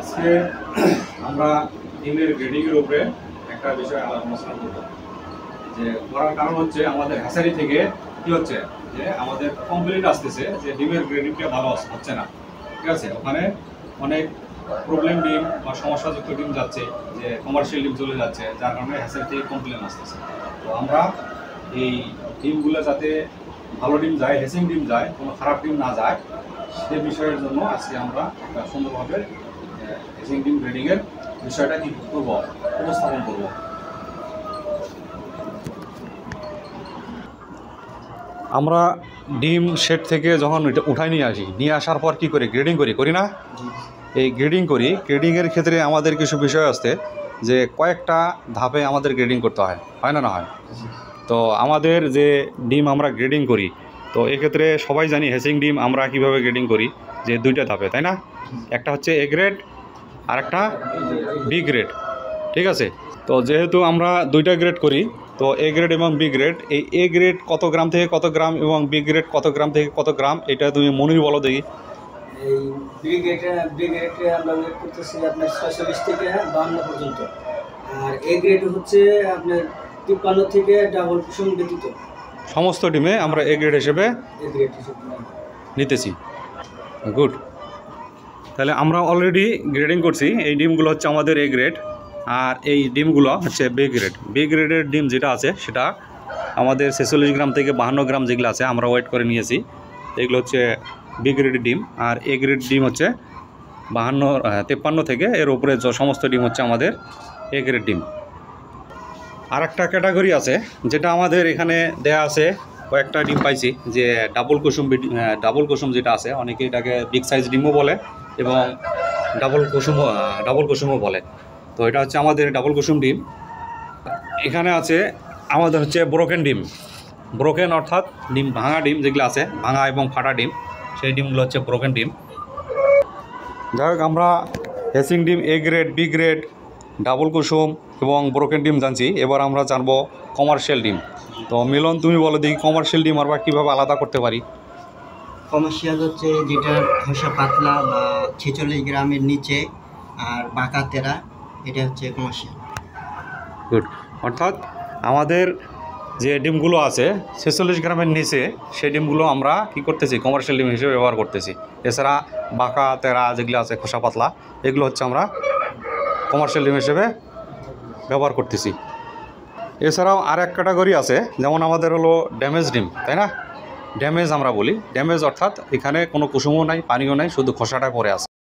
আজকে আমরা ডিমের গ্রেডিংয়ের উপরে একটা বিষয় আলোচনা করব। যে করার কারণ হচ্ছে আমাদের হ্যাচারি থেকে কি হচ্ছে যে আমাদের কমপ্লেইন্ট আসতেছে যে ডিমের গ্রেডিংটা ভালো হচ্ছে না, ঠিক আছে। ওখানে অনেক প্রবলেম ডিম বা সমস্যাযুক্ত ডিম যাচ্ছে, যে কমার্শিয়াল ডিম চলে যাচ্ছে, যার কারণে হ্যাচারি থেকে কমপ্লেইন আসতেছে। তো আমরা এই ডিমগুলো যাতে ভালো ডিম যায়, হেসিং ডিম যায়, কোনো খারাপ ডিম না যায়, সে বিষয়ের জন্য আজকে আমরা একটা সুন্দরভাবে হেসিং ডিম গ্রেডিংয়ের বিষয়টা কি করবো, উপস্থাপন করব। আমরা ডিম শেড থেকে যখন উঠাই নিয়ে আসার পর কি করি, গ্রেডিং করি না? এই গ্রেডিংয়ের ক্ষেত্রে আমাদের কিছু বিষয় আছে যে কয়েকটা ধাপে আমাদের গ্রেডিং করতে হয় না হয়? তো আমাদের যে ডিম আমরা গ্রেডিং করি, তো এক্ষেত্রে সবাই জানি হেসিং ডিম আমরা কিভাবে গ্রেডিং করি, যে দুইটা ধাপে, তাই না? একটা হচ্ছে এ গ্রেড আর একটা বি গ্রেড, ঠিক আছে। তো যেহেতু আমরা দুইটা গ্রেড করি, তো এ গ্রেড এবং বি গ্রেড, এই এ গ্রেড কত গ্রাম থেকে কত গ্রাম এবং বি গ্রেড কত গ্রাম থেকে কত গ্রাম, এটা তুমি মনির বলো দেখি। এই বি গ্রেডে আমরা ওয়েট করতেছি আপনার 46 থেকে 52 পর্যন্ত, আর এ গ্রেড হচ্ছে আপনার 53 থেকে ডাবল কুসুম ব্যতীত সমস্ত ডিমে আমরা এ গ্রেড হিসেবে নিতেছি। গুড। তাহলে আমরা অলরেডি গ্রেডিং করছি। এই ডিমগুলো হচ্ছে আমাদের এ গ্রেড, আর এই ডিমগুলো হচ্ছে বি গ্রেড। বি গ্রেডের ডিম যেটা আছে সেটা আমাদের 46 গ্রাম থেকে 52 গ্রাম যেগুলো আছে আমরা ওয়েট করে নিয়েছি, এগুলো হচ্ছে বি গ্রেডের ডিম। আর এ গ্রেড ডিম হচ্ছে 53 থেকে এর উপরে সমস্ত ডিম হচ্ছে আমাদের এ গ্রেড ডিম। আর একটা ক্যাটাগরি আছে যেটা আমাদের এখানে দেয়া আছে, কয়েকটা ডিম পাইছি, যে ডাবল কুসুম যেটা আছে, অনেকে এটাকে বিগ সাইজ ডিমও বলে এবং ডাবল কুসুমও বলে। তো এটা হচ্ছে আমাদের ডাবল কুসুম ডিম। এখানে আছে আমাদের হচ্ছে ব্রোকেন অর্থাৎ ডিম ভাঙা ডিম যেগুলো আছে, ভাঙা এবং ফাটা ডিম, সেই ডিমগুলো হচ্ছে ব্রোকেন ডিম। যাই হোক, আমরা হেসিং ডিম, A grade, B grade, double কুসুম এবং ব্রোকেন ডিম জানছি। এবার আমরা জানবো কমার্শিয়াল ডিম। তো মিলন, তুমি বলো দেখি কমার্শিয়াল ডিম আমরা কীভাবে আলাদা করতে পারি? কমার্শিয়াল হচ্ছে যেটার খোসা পাতলা বা 46 গ্রামের নিচে আর বাঁকা তেরা, এটা হচ্ছে কমার্শিয়াল। গুড। অর্থাৎ আমাদের যে ডিমগুলো আছে 46 গ্রামের নিচে, সেই ডিমগুলো আমরা কি করতেছি, কমার্শিয়াল ডিম হিসেবে ব্যবহার করতেছি। এছাড়া বাঁকা তেরা যেগুলো আছে, খোসা পাতলা, এগুলো হচ্ছে আমরা কমার্শিয়াল ডিম হিসেবে ব্যবহার করতেছি। এছাড়াও আর এক ক্যাটাগরি আছে, যেমন আমাদের হলো ড্যামেজ ডিম, তাই না? ড্যামেজ আমরা বলি, ড্যামেজ অর্থাৎ এখানে কোনো কুসুমও নাই, পানিও নাই, শুধু খোসাটা পড়ে আছে।